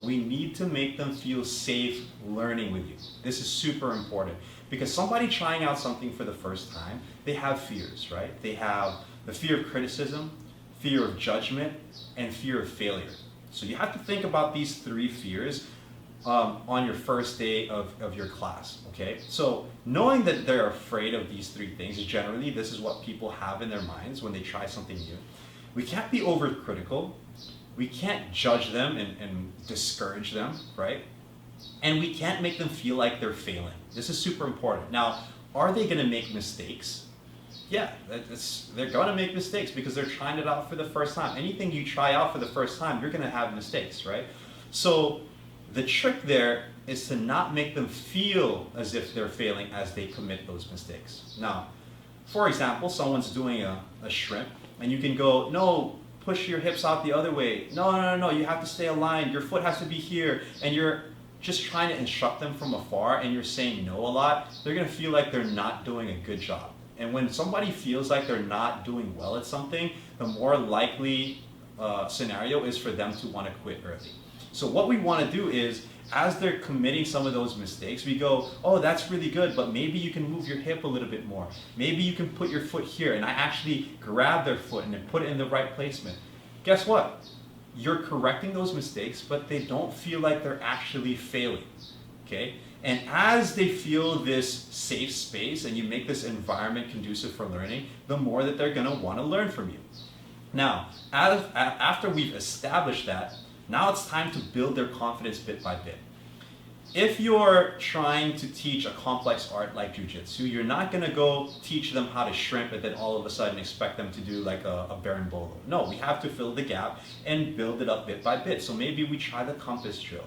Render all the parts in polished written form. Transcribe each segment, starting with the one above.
we need to make them feel safe learning with you. This is super important because somebody trying out something for the first time, they have fears, right? They have the fear of criticism, fear of judgment, and fear of failure. So you have to think about these three fears on your first day of your class, okay? So knowing that they're afraid of these three things, generally this is what people have in their minds when they try something new. We can't be overcritical. We can't judge them and discourage them, right? And we can't make them feel like they're failing. This is super important. Now, are they gonna make mistakes? Yeah, they're gonna make mistakes because they're trying it out for the first time. Anything you try out for the first time, you're gonna have mistakes, right? So the trick there is to not make them feel as if they're failing as they commit those mistakes. Now, for example, someone's doing a shrimp, and you can go, no, push your hips out the other way. No, you have to stay aligned. Your foot has to be here. And you're just trying to instruct them from afar and you're saying no a lot, they're gonna feel like they're not doing a good job. And when somebody feels like they're not doing well at something, the more likely scenario is for them to want to quit early. So what we want to do is, as they're committing some of those mistakes, we go, oh, that's really good, but maybe you can move your hip a little bit more. Maybe you can put your foot here. And I actually grab their foot and then put it in the right placement. Guess what? You're correcting those mistakes, but they don't feel like they're actually failing, okay? And as they feel this safe space and you make this environment conducive for learning, the more that they're gonna wanna learn from you. Now, after we've established that, now it's time to build their confidence bit by bit. If you're trying to teach a complex art like jiu-jitsu, you're not gonna go teach them how to shrimp and then all of a sudden expect them to do like a berimbolo. No, we have to fill the gap and build it up bit by bit. So maybe we try the compass drill.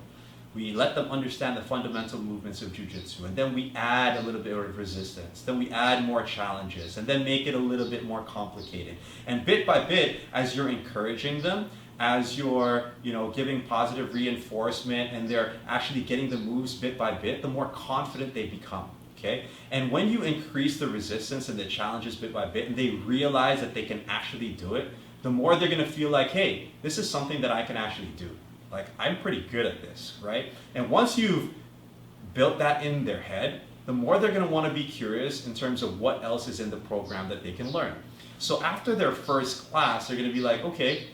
We let them understand the fundamental movements of jiu-jitsu, and then we add a little bit of resistance. Then we add more challenges, and then make it a little bit more complicated. And bit by bit, as you're encouraging them, as you're giving positive reinforcement, and they're actually getting the moves bit by bit, the more confident they become. Okay? And when you increase the resistance and the challenges bit by bit, and they realize that they can actually do it, the more they're going to feel like, hey, this is something that I can actually do. Like, I'm pretty good at this, right? And once you've built that in their head, the more they're going to want to be curious in terms of what else is in the program that they can learn. So after their first class, they're going to be like, okay,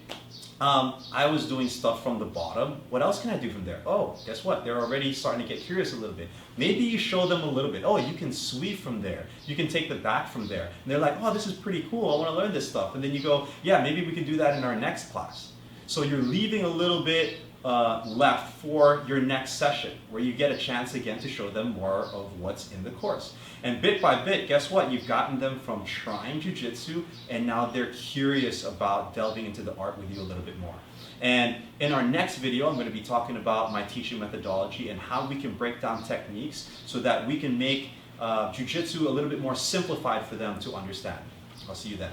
I was doing stuff from the bottom. What else can I do from there? Oh, guess what? They're already starting to get curious a little bit. Maybe you show them a little bit. Oh, you can sweep from there. You can take the back from there. And they're like, oh, this is pretty cool. I want to learn this stuff. And then you go, yeah, maybe we can do that in our next class. So you're leaving a little bit left for your next session, where you get a chance again to show them more of what's in the course. And bit by bit, guess what? You've gotten them from trying jiu-jitsu, and now they're curious about delving into the art with you a little bit more. And in our next video, I'm going to be talking about my teaching methodology and how we can break down techniques so that we can make jiu-jitsu a little bit more simplified for them to understand. I'll see you then.